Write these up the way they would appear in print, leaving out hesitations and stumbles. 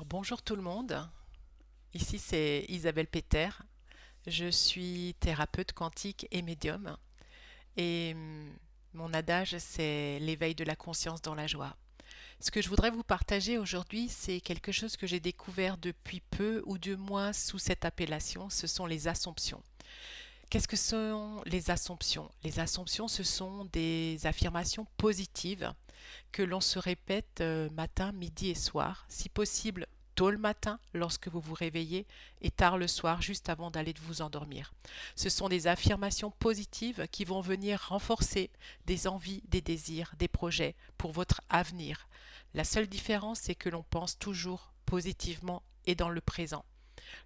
Alors bonjour tout le monde, ici c'est Isabelle Peter, je suis thérapeute quantique et médium et mon adage c'est l'éveil de la conscience dans la joie. Ce que je voudrais vous partager aujourd'hui c'est quelque chose que j'ai découvert depuis peu ou du moins sous cette appellation, ce sont les assomptions. Qu'est-ce que sont les assomptions? Les assomptions ce sont des affirmations positives que l'on se répète matin, midi et soir, si possible tôt le matin lorsque vous vous réveillez et tard le soir juste avant d'aller vous endormir. Ce sont des affirmations positives qui vont venir renforcer des envies, des désirs, des projets pour votre avenir. La seule différence, c'est que l'on pense toujours positivement et dans le présent.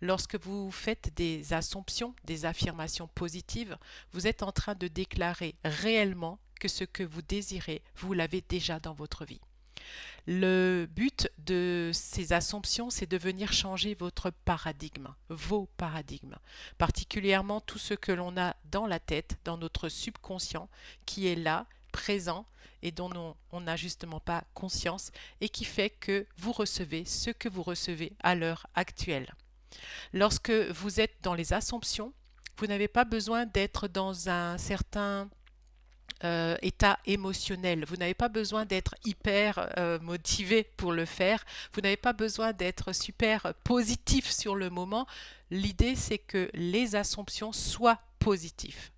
Lorsque vous faites des assumptions, des affirmations positives, vous êtes en train de déclarer réellement que ce que vous désirez, vous l'avez déjà dans votre vie. Le but de ces assumptions, c'est de venir changer votre paradigme, vos paradigmes, particulièrement tout ce que l'on a dans la tête, dans notre subconscient, qui est là, présent, et dont on n'a justement pas conscience, et qui fait que vous recevez ce que vous recevez à l'heure actuelle. Lorsque vous êtes dans les assumptions, vous n'avez pas besoin d'être dans un certain état émotionnel. Vous n'avez pas besoin d'être hyper motivé pour le faire. Vous n'avez pas besoin d'être super positif sur le moment. L'idée, c'est que les assumptions soient positives.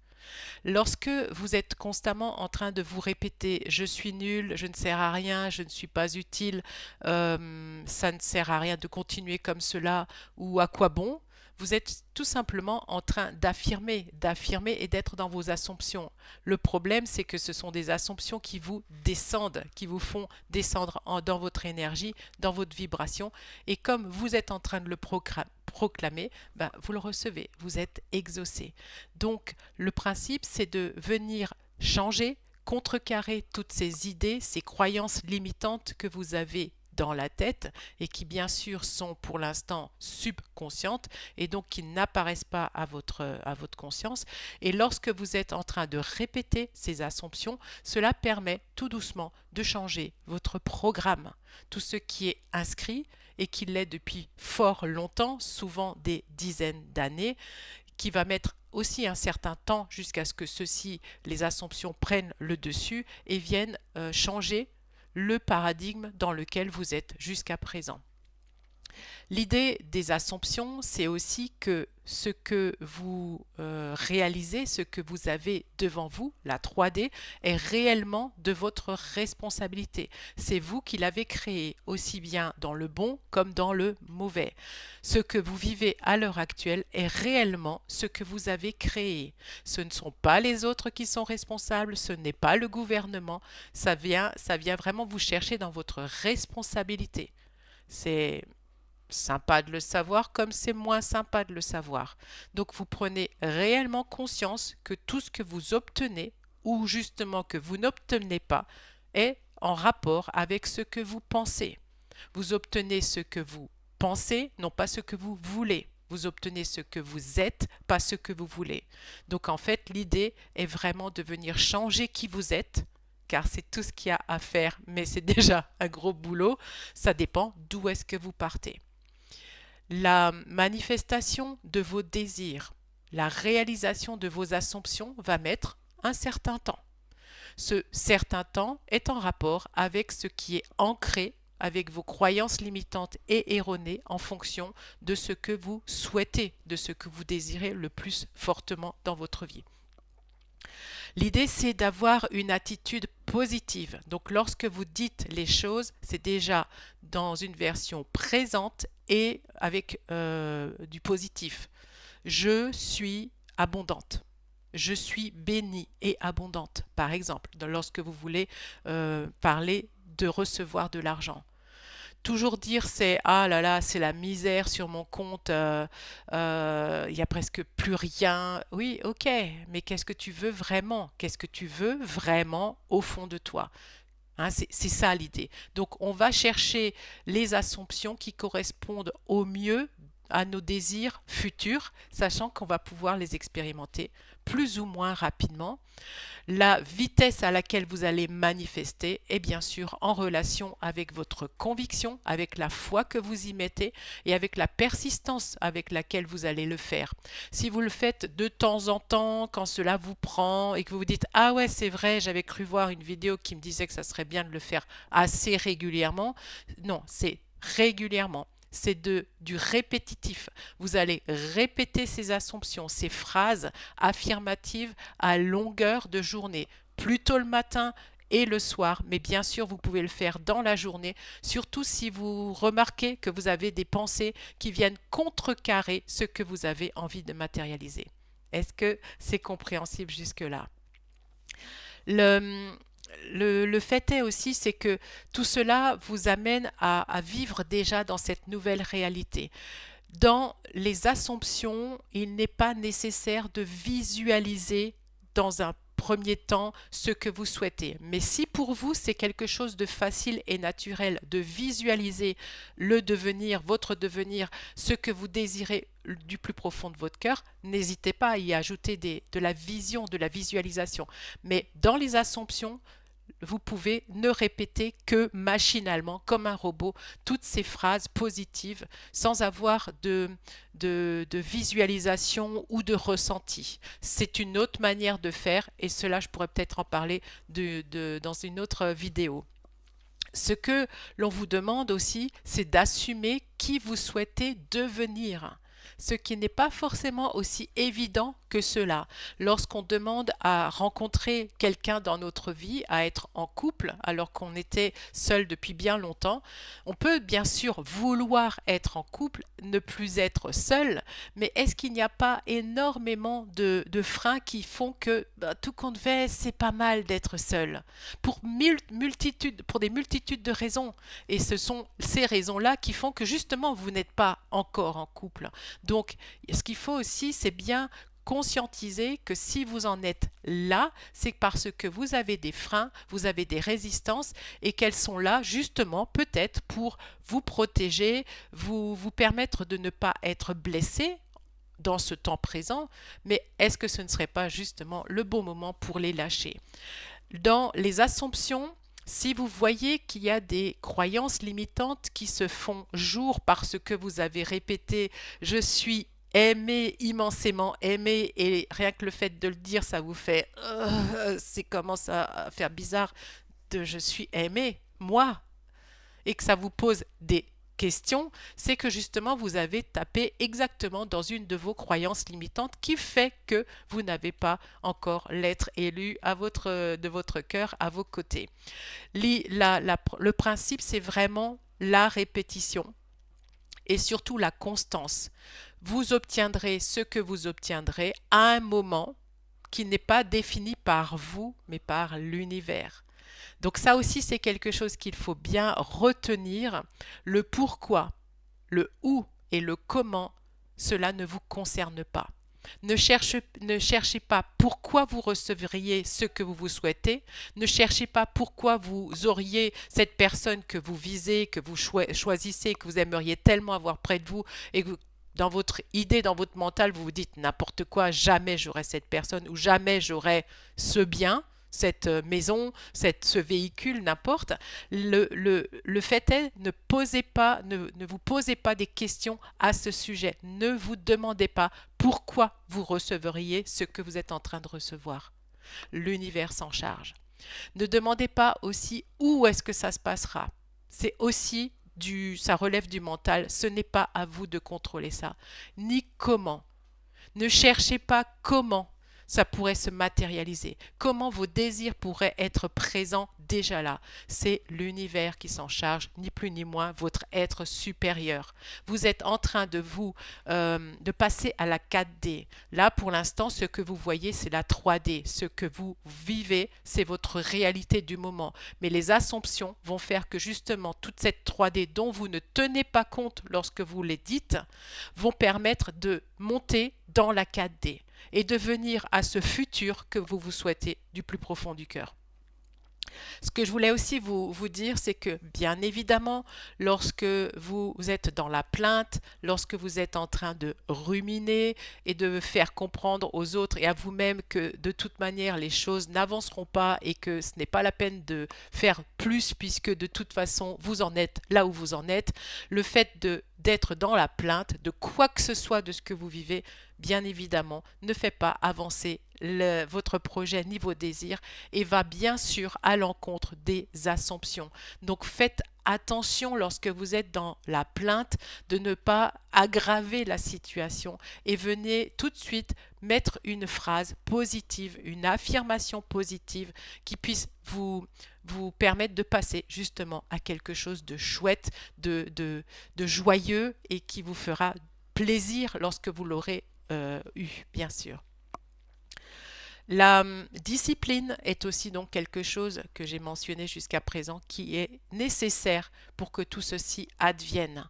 Lorsque vous êtes constamment en train de vous répéter je suis nul, je ne sers à rien, je ne suis pas utile, ça ne sert à rien de continuer comme cela, ou à quoi bon, vous êtes tout simplement en train d'affirmer et d'être dans vos assumptions. Le problème, c'est que ce sont des assumptions qui vous descendent, qui vous font descendre dans votre énergie, dans votre vibration. Et comme vous êtes en train de le proclamer, ben, vous le recevez, vous êtes exaucé. Donc, le principe, c'est de venir changer, contrecarrer toutes ces idées, ces croyances limitantes que vous avez dans la tête et qui bien sûr sont pour l'instant subconscientes et donc qui n'apparaissent pas à votre conscience. Et lorsque vous êtes en train de répéter ces assumptions, cela permet tout doucement de changer votre programme. Tout ce qui est inscrit et qui l'est depuis fort longtemps, souvent des dizaines d'années, qui va mettre aussi un certain temps jusqu'à ce que ceci, les assumptions prennent le dessus et viennent changer le paradigme dans lequel vous êtes jusqu'à présent. L'idée des assumptions, c'est aussi que ce que vous réalisez, ce que vous avez devant vous, la 3D, est réellement de votre responsabilité. C'est vous qui l'avez créé, aussi bien dans le bon comme dans le mauvais. Ce que vous vivez à l'heure actuelle est réellement ce que vous avez créé. Ce ne sont pas les autres qui sont responsables, ce n'est pas le gouvernement, ça vient vraiment vous chercher dans votre responsabilité. C'est sympa de le savoir comme c'est moins sympa de le savoir. Donc vous prenez réellement conscience que tout ce que vous obtenez ou justement que vous n'obtenez pas est en rapport avec ce que vous pensez. Vous obtenez ce que vous pensez, non pas ce que vous voulez. Vous obtenez ce que vous êtes, pas ce que vous voulez. Donc en fait, l'idée est vraiment de venir changer qui vous êtes, car c'est tout ce qu'il y a à faire, mais c'est déjà un gros boulot. Ça dépend d'où est-ce que vous partez. La manifestation de vos désirs, la réalisation de vos assumptions va mettre un certain temps. Ce certain temps est en rapport avec ce qui est ancré, avec vos croyances limitantes et erronées en fonction de ce que vous souhaitez, de ce que vous désirez le plus fortement dans votre vie. L'idée, c'est d'avoir une attitude positive. Donc, lorsque vous dites les choses, c'est déjà dans une version présente et avec du positif. Je suis abondante. Je suis bénie et abondante, par exemple, lorsque vous voulez parler de recevoir de l'argent. Toujours dire c'est ah là là, c'est la misère sur mon compte, il y a presque plus rien. Oui, ok, mais qu'est-ce que tu veux vraiment? Qu'est-ce que tu veux vraiment au fond de toi? Hein, c'est ça l'idée. Donc on va chercher les assumptions qui correspondent au mieux à nos désirs futurs, sachant qu'on va pouvoir les expérimenter plus ou moins rapidement. La vitesse à laquelle vous allez manifester est bien sûr en relation avec votre conviction, avec la foi que vous y mettez et avec la persistance avec laquelle vous allez le faire. Si vous le faites de temps en temps, quand cela vous prend et que vous vous dites «Ah ouais, c'est vrai, j'avais cru voir une vidéo qui me disait que ça serait bien de le faire assez régulièrement», non, c'est régulièrement. C'est du répétitif. Vous allez répéter ces assumptions, ces phrases affirmatives à longueur de journée, plutôt le matin et le soir, mais bien sûr, vous pouvez le faire dans la journée, surtout si vous remarquez que vous avez des pensées qui viennent contrecarrer ce que vous avez envie de matérialiser. Est-ce que c'est compréhensible jusque-là? Le, le fait est aussi, c'est que tout cela vous amène à vivre déjà dans cette nouvelle réalité. Dans les assumptions, il n'est pas nécessaire de visualiser dans un premier temps ce que vous souhaitez. Mais si pour vous c'est quelque chose de facile et naturel de visualiser le devenir, votre devenir, ce que vous désirez du plus profond de votre cœur, n'hésitez pas à y ajouter de la vision, de la visualisation. Mais dans les assumptions, vous pouvez ne répéter que machinalement, comme un robot, toutes ces phrases positives sans avoir de visualisation ou de ressenti. C'est une autre manière de faire et cela, je pourrais peut-être en parler dans une autre vidéo. Ce que l'on vous demande aussi, c'est d'assumer qui vous souhaitez devenir, ce qui n'est pas forcément aussi évident que cela. Lorsqu'on demande à rencontrer quelqu'un dans notre vie, à être en couple, alors qu'on était seul depuis bien longtemps, on peut bien sûr vouloir être en couple, ne plus être seul, mais est-ce qu'il n'y a pas énormément de freins qui font que tout compte fait, c'est pas mal d'être seul pour des multitudes de raisons. Et ce sont ces raisons-là qui font que justement vous n'êtes pas encore en couple. Donc, ce qu'il faut aussi, c'est bien conscientiser que si vous en êtes là, c'est parce que vous avez des freins, vous avez des résistances et qu'elles sont là justement peut-être pour vous protéger, vous permettre de ne pas être blessé dans ce temps présent, mais est-ce que ce ne serait pas justement le bon moment pour les lâcher? Dans les assumptions, si vous voyez qu'il y a des croyances limitantes qui se font jour parce que vous avez répété «je suis aimé, immensément aimé» et rien que le fait de le dire, ça vous fait c'est commence à faire bizarre de «je suis aimé, moi» et que ça vous pose des questions, c'est que justement vous avez tapé exactement dans une de vos croyances limitantes qui fait que vous n'avez pas encore l'être élu de votre cœur à vos côtés. Le principe, c'est vraiment la répétition et surtout la constance. Vous obtiendrez ce que vous obtiendrez à un moment qui n'est pas défini par vous, mais par l'univers. Donc ça aussi, c'est quelque chose qu'il faut bien retenir. Le pourquoi, le où et le comment, cela ne vous concerne pas. Ne cherchez pas pourquoi vous recevriez ce que vous souhaitez. Ne cherchez pas pourquoi vous auriez cette personne que vous visez, que vous choisissez, que vous aimeriez tellement avoir près de vous et que dans votre idée, dans votre mental, vous vous dites n'importe quoi, jamais j'aurai cette personne ou jamais j'aurai ce bien, cette maison, ce véhicule, n'importe. Le fait est, ne vous posez pas des questions à ce sujet. Ne vous demandez pas pourquoi vous recevriez ce que vous êtes en train de recevoir. L'univers s'en charge. Ne demandez pas aussi où est-ce que ça se passera. C'est aussi ça relève du mental. Ce n'est pas à vous de contrôler ça. Ni comment. Ne cherchez pas comment ça pourrait se matérialiser, comment vos désirs pourraient être présents déjà là. C'est l'univers qui s'en charge, ni plus ni moins, votre être supérieur. Vous êtes en train de passer à la 4D. Là, pour l'instant, ce que vous voyez, c'est la 3D. Ce que vous vivez, c'est votre réalité du moment. Mais les assumptions vont faire que justement, toute cette 3D dont vous ne tenez pas compte lorsque vous les dites, vont permettre de monter dans la 4D et de venir à ce futur que vous vous souhaitez du plus profond du cœur. Ce que je voulais aussi vous dire, c'est que bien évidemment, lorsque vous êtes dans la plainte, lorsque vous êtes en train de ruminer et de faire comprendre aux autres et à vous-même que de toute manière les choses n'avanceront pas et que ce n'est pas la peine de faire plus puisque de toute façon vous en êtes là où vous en êtes, le fait de d'être dans la plainte de quoi que ce soit de ce que vous vivez, bien évidemment, ne fait pas avancer votre projet ni vos désirs et va bien sûr à l'encontre des assumptions. Donc faites attention lorsque vous êtes dans la plainte de ne pas aggraver la situation et venez tout de suite mettre une phrase positive, une affirmation positive qui puisse vous permettre de passer justement à quelque chose de chouette, de joyeux et qui vous fera plaisir lorsque vous l'aurez eu, bien sûr. La discipline est aussi donc quelque chose que j'ai mentionné jusqu'à présent qui est nécessaire pour que tout ceci advienne.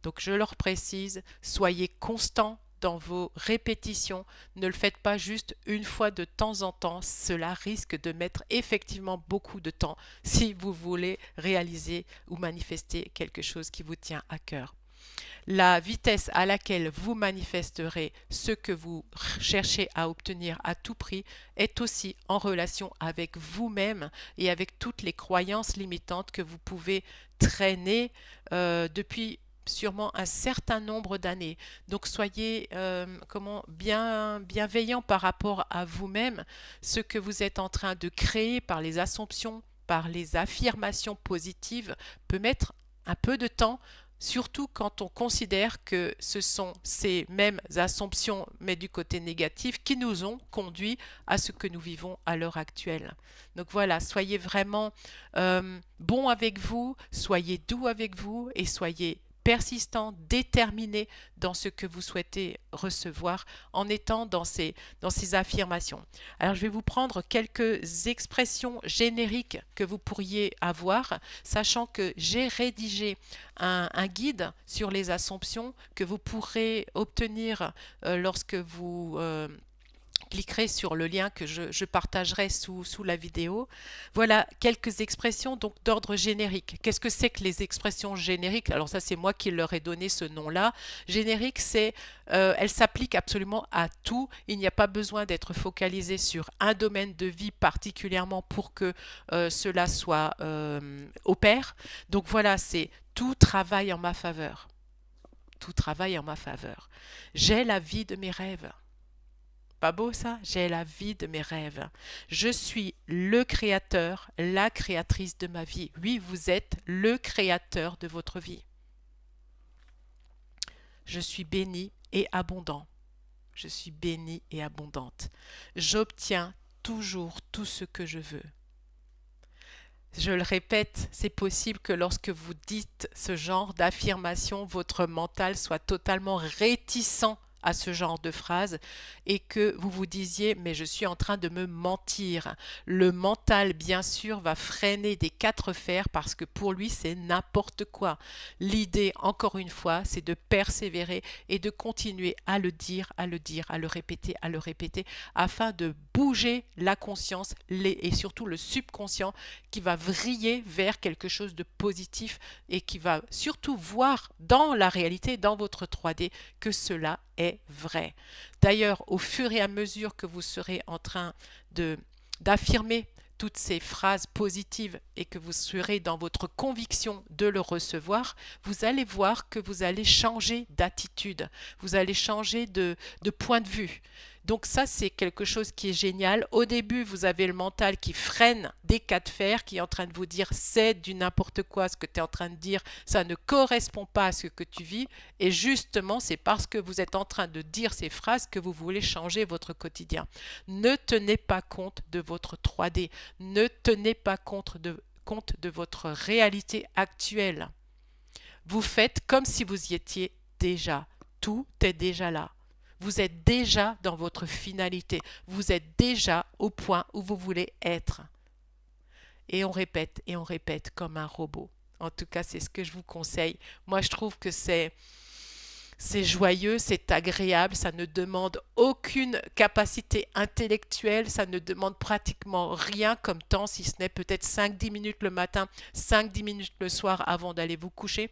Donc je leur précise, soyez constants dans vos répétitions, ne le faites pas juste une fois de temps en temps, cela risque de mettre effectivement beaucoup de temps si vous voulez réaliser ou manifester quelque chose qui vous tient à cœur. La vitesse à laquelle vous manifesterez ce que vous cherchez à obtenir à tout prix est aussi en relation avec vous-même et avec toutes les croyances limitantes que vous pouvez traîner depuis sûrement un certain nombre d'années. Donc soyez bienveillant par rapport à vous-même, ce que vous êtes en train de créer par les assumptions, par les affirmations positives peut mettre un peu de temps. Surtout quand on considère que ce sont ces mêmes assumptions, mais du côté négatif, qui nous ont conduit à ce que nous vivons à l'heure actuelle. Donc voilà, soyez vraiment bon avec vous, soyez doux avec vous et soyez persistant, déterminé dans ce que vous souhaitez recevoir en étant dans ces affirmations. Alors je vais vous prendre quelques expressions génériques que vous pourriez avoir, sachant que j'ai rédigé un guide sur les assumptions que vous pourrez obtenir lorsque vous cliquerez sur le lien que je partagerai sous la vidéo. Voilà quelques expressions donc d'ordre générique. Qu'est-ce que c'est que les expressions génériques? Alors ça c'est moi qui leur ai donné ce nom-là. Générique, c'est elle s'applique absolument à tout. Il n'y a pas besoin d'être focalisé sur un domaine de vie particulièrement pour que cela soit opère. Donc voilà, c'est tout travaille en ma faveur. Tout travaille en ma faveur. J'ai la vie de mes rêves. Pas beau ça? J'ai la vie de mes rêves. Je suis le créateur, la créatrice de ma vie. Oui, vous êtes le créateur de votre vie. Je suis bénie et abondant. Je suis bénie et abondante. J'obtiens toujours tout ce que je veux. Je le répète, c'est possible que lorsque vous dites ce genre d'affirmation, votre mental soit totalement réticent à ce genre de phrase et que vous vous disiez mais je suis en train de me mentir. Le mental bien sûr va freiner des quatre fers parce que pour lui c'est n'importe quoi. L'idée encore une fois c'est de persévérer et de continuer à le dire, à le dire, à le répéter afin de bouger la conscience et surtout le subconscient qui va vriller vers quelque chose de positif et qui va surtout voir dans la réalité, dans votre 3D, que cela est vrai. D'ailleurs, au fur et à mesure que vous serez en train d'affirmer toutes ces phrases positives et que vous serez dans votre conviction de le recevoir, vous allez voir que vous allez changer d'attitude, vous allez changer de point de vue. Donc ça, c'est quelque chose qui est génial. Au début, vous avez le mental qui freine des cas de fer, qui est en train de vous dire c'est du n'importe quoi ce que tu es en train de dire, ça ne correspond pas à ce que tu vis. Et justement, c'est parce que vous êtes en train de dire ces phrases que vous voulez changer votre quotidien. Ne tenez pas compte de votre 3D. Ne tenez pas compte de votre réalité actuelle. Vous faites comme si vous y étiez déjà. Tout est déjà là. Vous êtes déjà dans votre finalité. Vous êtes déjà au point où vous voulez être. Et on répète comme un robot. En tout cas, c'est ce que je vous conseille. Moi, je trouve que c'est C'est joyeux, c'est agréable, ça ne demande aucune capacité intellectuelle, ça ne demande pratiquement rien comme temps, si ce n'est peut-être 5-10 minutes le matin, 5-10 minutes le soir avant d'aller vous coucher.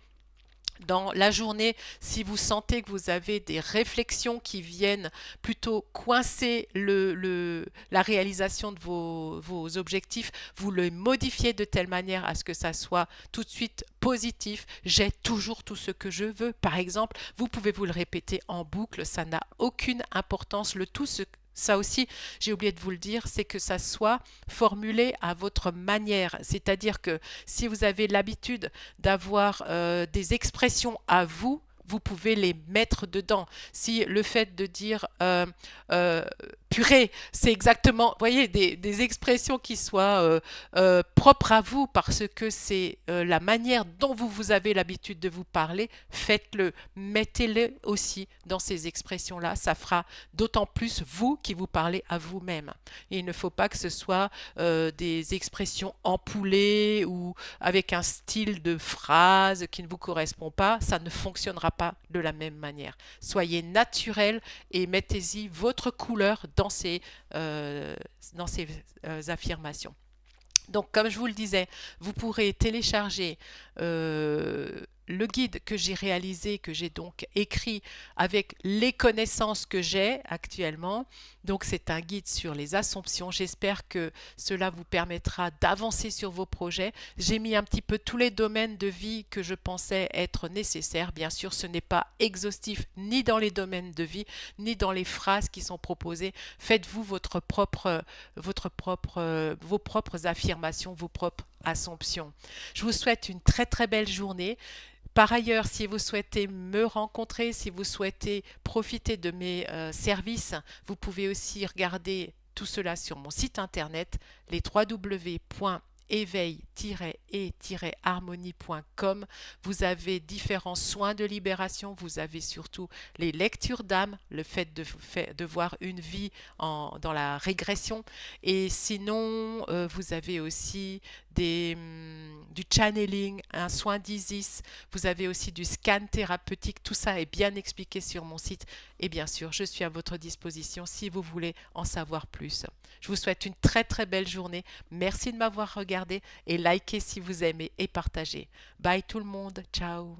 Dans la journée, si vous sentez que vous avez des réflexions qui viennent plutôt coincer la réalisation de vos objectifs, vous le modifiez de telle manière à ce que ça soit tout de suite positif. J'ai toujours tout ce que je veux. Par exemple, vous pouvez vous le répéter en boucle, ça n'a aucune importance. Le tout, ça aussi, j'ai oublié de vous le dire, c'est que ça soit formulé à votre manière. C'est-à-dire que si vous avez l'habitude d'avoir des expressions à vous, vous pouvez les mettre dedans. Si le fait de dire euh, purée, c'est exactement, vous voyez, des expressions qui soient propres à vous parce que c'est la manière dont vous avez l'habitude de vous parler, faites-le, mettez-le aussi dans ces expressions-là, ça fera d'autant plus vous qui vous parlez à vous-même. Et il ne faut pas que ce soit des expressions empoulées ou avec un style de phrase qui ne vous correspond pas, ça ne fonctionnera pas de la même manière. Soyez naturel et mettez-y votre couleur euh, dans ces affirmations. Donc, comme je vous le disais, vous pourrez télécharger le guide que j'ai réalisé, que j'ai donc écrit avec les connaissances que j'ai actuellement. Donc, c'est un guide sur les assomptions. J'espère que cela vous permettra d'avancer sur vos projets. J'ai mis un petit peu tous les domaines de vie que je pensais être nécessaires. Bien sûr, ce n'est pas exhaustif ni dans les domaines de vie, ni dans les phrases qui sont proposées. Faites-vous vos propres affirmations, vos propres assumptions. Je vous souhaite une très très belle journée. Par ailleurs, si vous souhaitez me rencontrer, si vous souhaitez profiter de mes services, vous pouvez aussi regarder tout cela sur mon site internet, les www.éveil-et-harmonie.com. Vous avez différents soins de libération, vous avez surtout les lectures d'âme, le fait de voir une vie dans la régression. Et sinon, vous avez aussi du channeling, un soin d'Isis, vous avez aussi du scan thérapeutique, tout ça est bien expliqué sur mon site et bien sûr je suis à votre disposition si vous voulez en savoir plus. Je vous souhaite une très très belle journée, merci de m'avoir regardé et likez si vous aimez et partagez. Bye tout le monde, ciao.